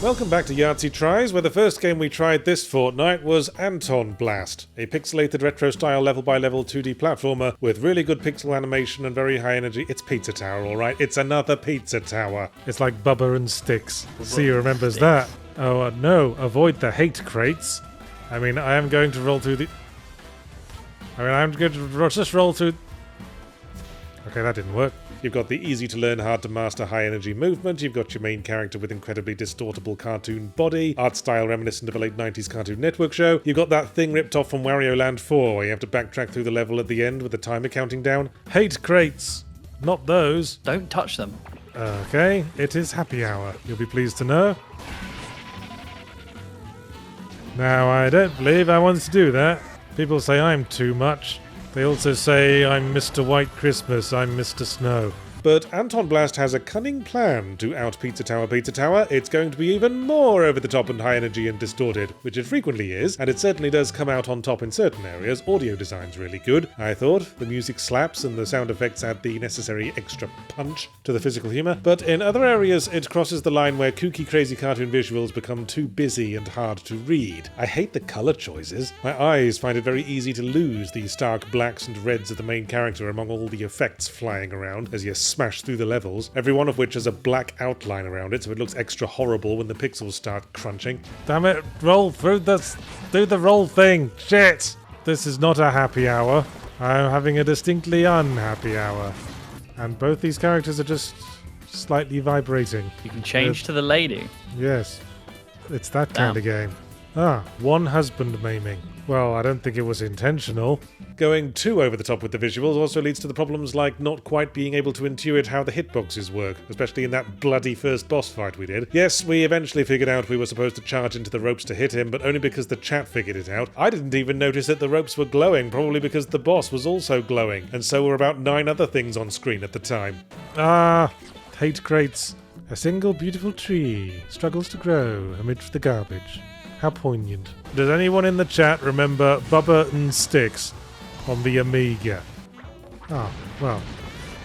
Welcome back to Yahtzee Tries, where the first game we tried this fortnight was Antonblast, a pixelated retro-style level-by-level 2D platformer with really good pixel animation and very high energy. It's Pizza Tower, alright? It's another Pizza Tower. It's like Bubba and Sticks. See who remembers that. Oh, no, avoid the hate crates. I mean, I am going to roll through the... I'm going to just roll through... Okay, that didn't work. You've got the easy-to-learn, hard-to-master high-energy movement, you've got your main character with incredibly distortable cartoon body, art style reminiscent of a late 90s Cartoon Network show, you've got that thing ripped off from Wario Land 4 where you have to backtrack through the level at the end with the timer counting down. Hate crates! Not those. Don't touch them. Okay, it is happy hour, you'll be pleased to know. Now, I don't believe I want to do that. People say I'm too much. They also say I'm Mr. White Christmas, I'm Mr. Snow. But Antonblast has a cunning plan to out Pizza Tower Pizza Tower. It's going to be even more over the top and high energy and distorted, which it frequently is, and it certainly does come out on top in certain areas. Audio design's really good, I thought. The music slaps and the sound effects add the necessary extra punch to the physical humour. But in other areas, it crosses the line where kooky, crazy cartoon visuals become too busy and hard to read. I hate the colour choices. My eyes find it very easy to lose the stark blacks and reds of the main character among all the effects flying around as you smash through the levels, every one of which has a black outline around it so it looks extra horrible when the pixels start crunching. Damn it, roll through this, do the roll thing, shit! This is not a happy hour, I'm having a distinctly unhappy hour. And both these characters are just slightly vibrating. You can change to the lady. Yes, it's that kind of game. Ah, one husband maiming. Well, I don't think it was intentional. Going too over the top with the visuals also leads to the problems like not quite being able to intuit how the hitboxes work, especially in that bloody first boss fight we did. Yes, we eventually figured out we were supposed to charge into the ropes to hit him, but only because the chat figured it out. I didn't even notice that the ropes were glowing, probably because the boss was also glowing, and so were about 9 other things on screen at the time. Ah, hate crates. A single beautiful tree struggles to grow amidst the garbage. How poignant. Does anyone in the chat remember Bubba and Sticks on the Amiga? Ah, well,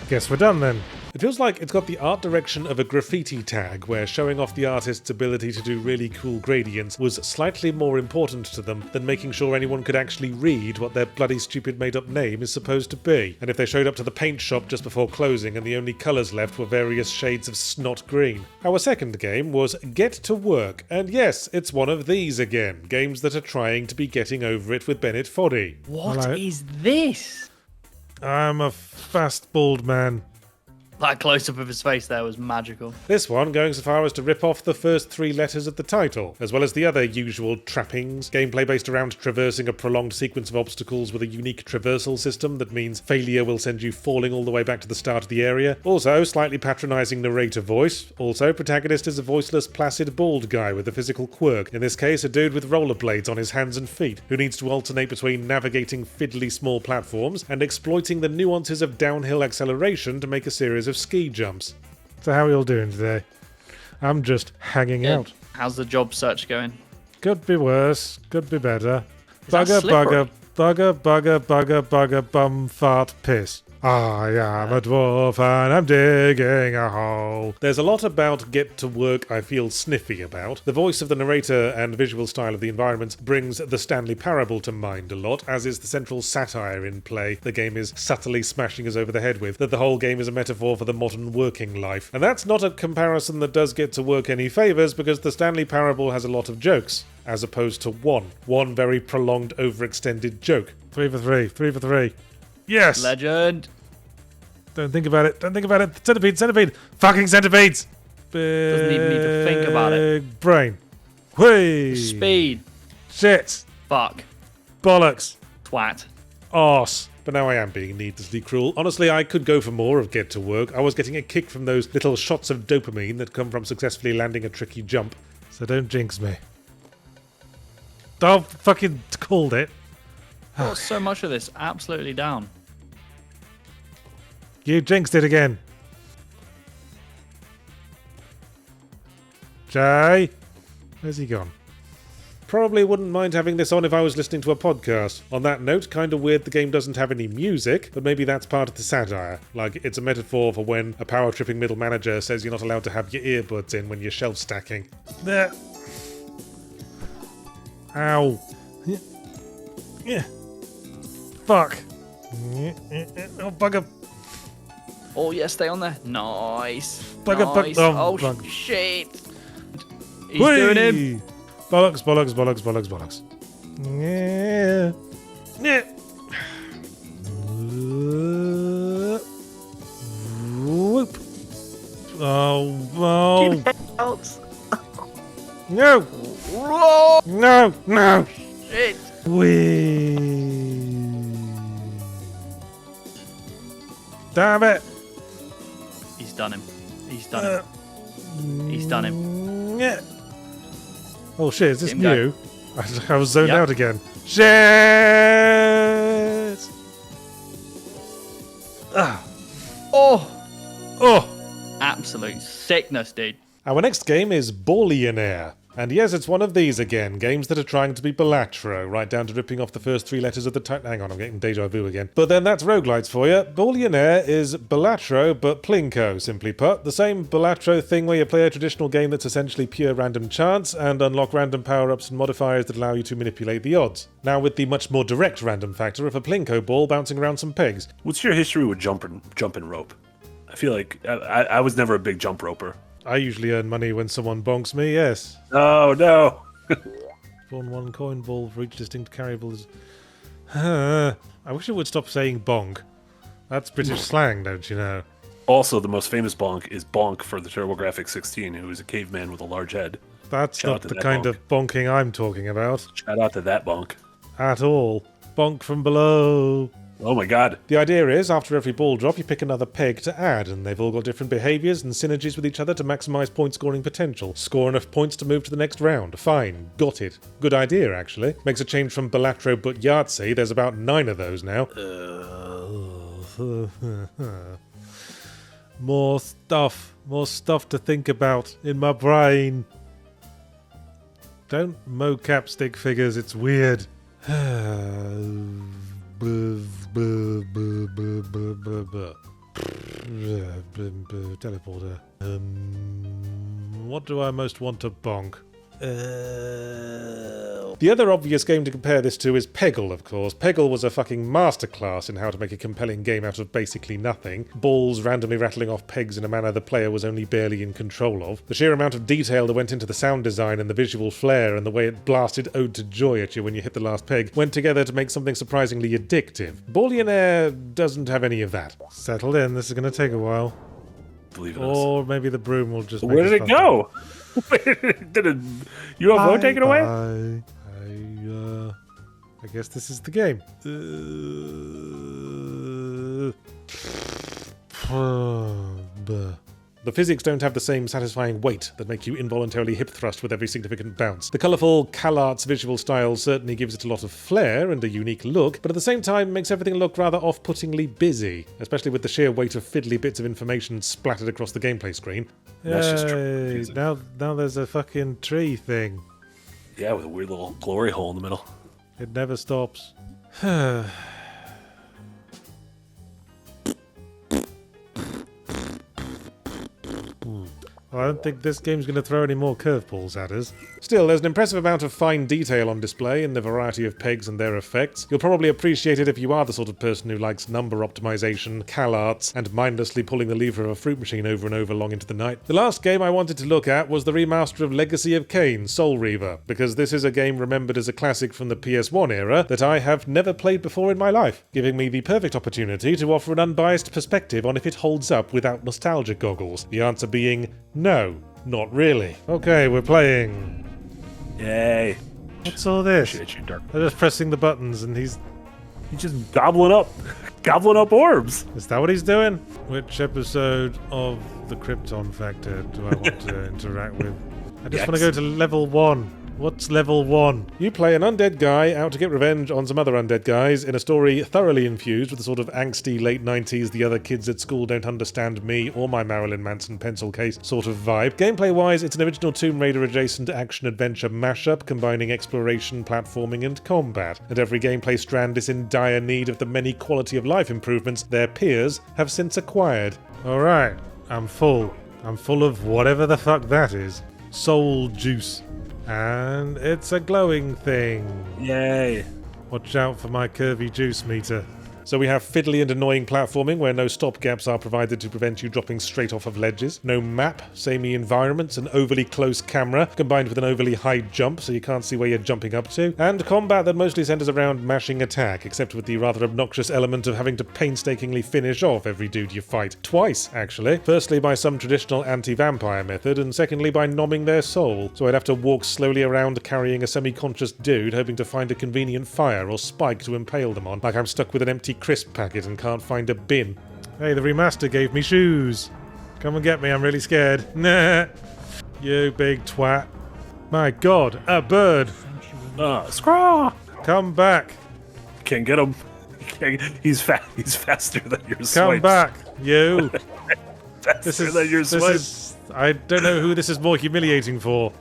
guess we're done then. It feels like it's got the art direction of a graffiti tag, where showing off the artist's ability to do really cool gradients was slightly more important to them than making sure anyone could actually read what their bloody stupid made-up name is supposed to be. And if they showed up to the paint shop just before closing and the only colours left were various shades of snot green. Our second game was Get to Work, and yes, it's one of these again, games that are trying to be getting over it with Bennett Foddy. What is this? I'm a fast bald man. That close-up of his face there was magical. This one going so far as to rip off the first 3 letters of the title, as well as the other usual trappings. Gameplay based around traversing a prolonged sequence of obstacles with a unique traversal system that means failure will send you falling all the way back to the start of the area. Also, slightly patronising narrator voice. Also, protagonist is a voiceless, placid, bald guy with a physical quirk. In this case, a dude with rollerblades on his hands and feet, who needs to alternate between navigating fiddly small platforms and exploiting the nuances of downhill acceleration to make a series of ski jumps. So how are we all doing today? I'm just hanging out. How's the job search going? Could be worse, could be better. Is that Bugger, bum, fart, piss. I am a dwarf and I'm digging a hole. There's a lot about Get to Work I feel sniffy about. The voice of the narrator and visual style of the environments brings the Stanley Parable to mind a lot, as is the central satire in play the game is subtly smashing us over the head with, that the whole game is a metaphor for the modern working life. And that's not a comparison that does Get to Work any favours, because the Stanley Parable has a lot of jokes, as opposed to one very prolonged, overextended joke. 3 for 3, 3 for 3. Yes! Legend! Don't think about it, don't think about it. Centipede! Fucking centipedes! Doesn't even need to think about it. Brain. Whee! Speed. Shit! Fuck. Bollocks! Twat. Arse. But now I am being needlessly cruel. Honestly, I could go for more of Get to Work. I was getting a kick from those little shots of dopamine that come from successfully landing a tricky jump. So don't jinx me. Oh, fucking called it. Got so much of this absolutely down. You jinxed it again. Jay? Where's he gone? Probably wouldn't mind having this on if I was listening to a podcast. On that note, kinda weird the game doesn't have any music, but maybe that's part of the satire. Like, it's a metaphor for when a power-tripping middle manager says you're not allowed to have your earbuds in when you're shelf stacking. There. Ow. Yeah. Fuck. Oh, bugger. Oh, yeah, stay on there. Nice. Bugger, nice. oh, Oh, bug. shit. He's Whee! doing him. Bollocks, bollocks, bollocks, bollocks, bollocks. Yeah. Yeah. Whoop. Oh. No. Whoa. No. No. Shit. Whee. Damn it. He's done him. He's done him. He's done him. Yeah. Oh shit, is this Game new? I was zoned Yep. out again. Shit! Ah. Oh. Oh! Absolute sickness, dude. Our next game is Ballionaire. And yes, it's one of these again, games that are trying to be Ballionaire, right down to ripping off the first 3 letters of the title. Hang on, I'm getting deja vu again. But then that's roguelites for you. Ballionaire is Ballionaire, but Plinko, simply put. The same Ballionaire thing where you play a traditional game that's essentially pure random chance and unlock random power-ups and modifiers that allow you to manipulate the odds. Now with the much more direct random factor of a Plinko ball bouncing around some pegs. What's your history with jumping rope? I feel like I was never a big jump roper. I usually earn money when someone bonks me, yes. Oh, no. Spawn 1 coin ball for each distinct carryable. I wish it would stop saying bonk. That's British slang, don't you know? Also, the most famous bonk is Bonk for the TurboGrafx 16, who is a caveman with a large head. That's Shout out not to the that kind bonk. of bonking I'm talking about. Shout out to that bonk. At all. Bonk from below. Oh my god. The idea is, after every ball drop, you pick another peg to add, and they've all got different behaviours and synergies with each other to maximise point scoring potential. Score enough points to move to the next round. Fine. Got it. Good idea, actually. Makes a change from Ballionaire but Yahtzee. There's about 9 of those now. More stuff. More stuff to think about in my brain. Don't mocap stick figures, it's weird. Teleporter. What do I most want to bonk? The other obvious game to compare this to is Peggle, of course. Peggle was a fucking masterclass in how to make a compelling game out of basically nothing. Balls randomly rattling off pegs in a manner the player was only barely in control of. The sheer amount of detail that went into the sound design and the visual flair and the way it blasted Ode to Joy at you when you hit the last peg went together to make something surprisingly addictive. Ballionaire doesn't have any of that. Settled in, this is going to take a while. Believe in us. Or maybe the broom will just Where make did us it go? Did a UFO take it away? I guess this is the game. The physics don't have the same satisfying weight that make you involuntarily hip thrust with every significant bounce. The colourful CalArts visual style certainly gives it a lot of flair and a unique look, but at the same time makes everything look rather off-puttingly busy, especially with the sheer weight of fiddly bits of information splattered across the gameplay screen. That's just Yay, confusing. now there's a fucking tree thing. Yeah, with a weird little glory hole in the middle. It never stops. I don't think this game's going to throw any more curveballs at us. Still, there's an impressive amount of fine detail on display in the variety of pegs and their effects. You'll probably appreciate it if you are the sort of person who likes number optimization, CalArts, and mindlessly pulling the lever of a fruit machine over and over long into the night. The last game I wanted to look at was the remaster of Legacy of Kain, Soul Reaver, because this is a game remembered as a classic from the PS1 era that I have never played before in my life, giving me the perfect opportunity to offer an unbiased perspective on if it holds up without nostalgia goggles. The answer being no, not really. Okay, we're playing. Yay. What's all this? Appreciate you, Dark. They're just pressing the buttons and he's just gobbling up orbs. Is that what he's doing? Which episode of the Krypton Factor do I want to interact with? I just want to go to level 1. What's level 1? You play an undead guy out to get revenge on some other undead guys in a story thoroughly infused with the sort of angsty late 90s the other kids at school don't understand me or my Marilyn Manson pencil case sort of vibe. Gameplay-wise, it's an original Tomb Raider adjacent action-adventure mashup combining exploration, platforming and combat. And every gameplay strand is in dire need of the many quality of life improvements their peers have since acquired. Alright, I'm full. I'm full of whatever the fuck that is. Soul juice. And it's a glowing thing. Yay. Watch out for my curvy juice meter. So we have fiddly and annoying platforming where no stopgaps are provided to prevent you dropping straight off of ledges. No map, samey environments, an overly close camera combined with an overly high jump so you can't see where you're jumping up to. And combat that mostly centers around mashing attack, except with the rather obnoxious element of having to painstakingly finish off every dude you fight. Twice, actually. Firstly by some traditional anti-vampire method, and secondly by nomming their soul. So I'd have to walk slowly around carrying a semi-conscious dude hoping to find a convenient fire or spike to impale them on, like I'm stuck with an empty crisp packet and can't find a bin. Hey, the remaster gave me shoes. Come and get me, I'm really scared. Nah. You big twat. My god, a bird. Scraw! Come back. Can't get him. He's faster than your swipes. Come back, you. Faster than your swipes. I don't know who this is more humiliating for.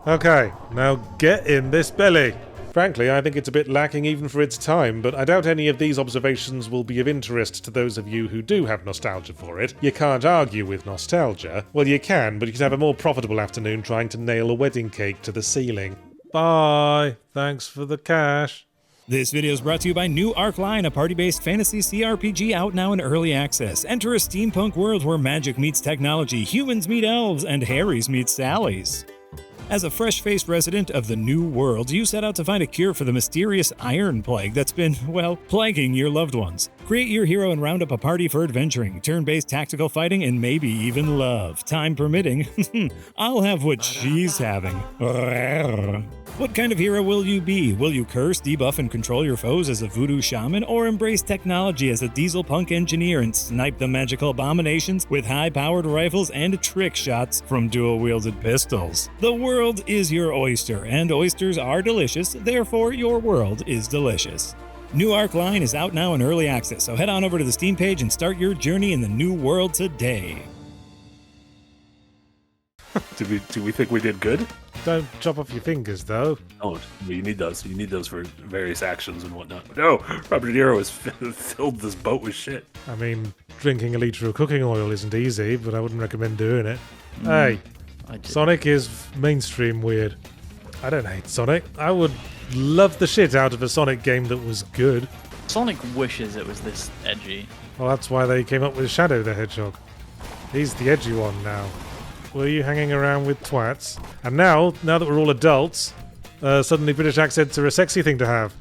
Okay, now get in this belly. Frankly, I think it's a bit lacking even for its time, but I doubt any of these observations will be of interest to those of you who do have nostalgia for it. You can't argue with nostalgia. Well, you can, but you can have a more profitable afternoon trying to nail a wedding cake to the ceiling. Bye. Thanks for the cash. This video is brought to you by New Arc Line, a party-based fantasy CRPG out now in early access. Enter a steampunk world where magic meets technology, humans meet elves, and Harrys meet Sallys. As a fresh-faced resident of the New World, you set out to find a cure for the mysterious Iron Plague that's been, well, plaguing your loved ones. Create your hero and round up a party for adventuring, turn-based tactical fighting, and maybe even love. Time permitting, I'll have what she's having. What kind of hero will you be? Will you curse, debuff, and control your foes as a voodoo shaman, or embrace technology as a diesel punk engineer and snipe the magical abominations with high-powered rifles and trick shots from dual-wielded pistols? The world is your oyster, and oysters are delicious, therefore your world is delicious. New Arc Line is out now in early access, so head on over to the Steam page and start your journey in the new world today. Do we think we did good? Don't chop off your fingers, though. Oh, you need those. You need those for various actions and whatnot. No, Robert De Niro has filled this boat with shit. I mean, drinking a litre of cooking oil isn't easy, but I wouldn't recommend doing it. Hey, Sonic is mainstream weird. I don't hate Sonic. I would love the shit out of a Sonic game that was good. Sonic wishes it was this edgy. Well, that's why they came up with Shadow the Hedgehog. He's the edgy one now. Were you hanging around with twats? And now that we're all adults, suddenly British accents are a sexy thing to have.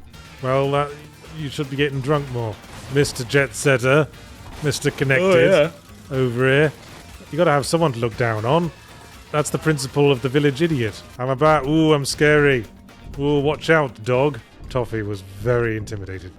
Well, you should be getting drunk more. Mr. Jet Setter, Mr. Connected, over here. You gotta have someone to look down on. That's the principle of the village idiot. Ooh, I'm scary. Ooh, watch out, dog. Toffee was very intimidated.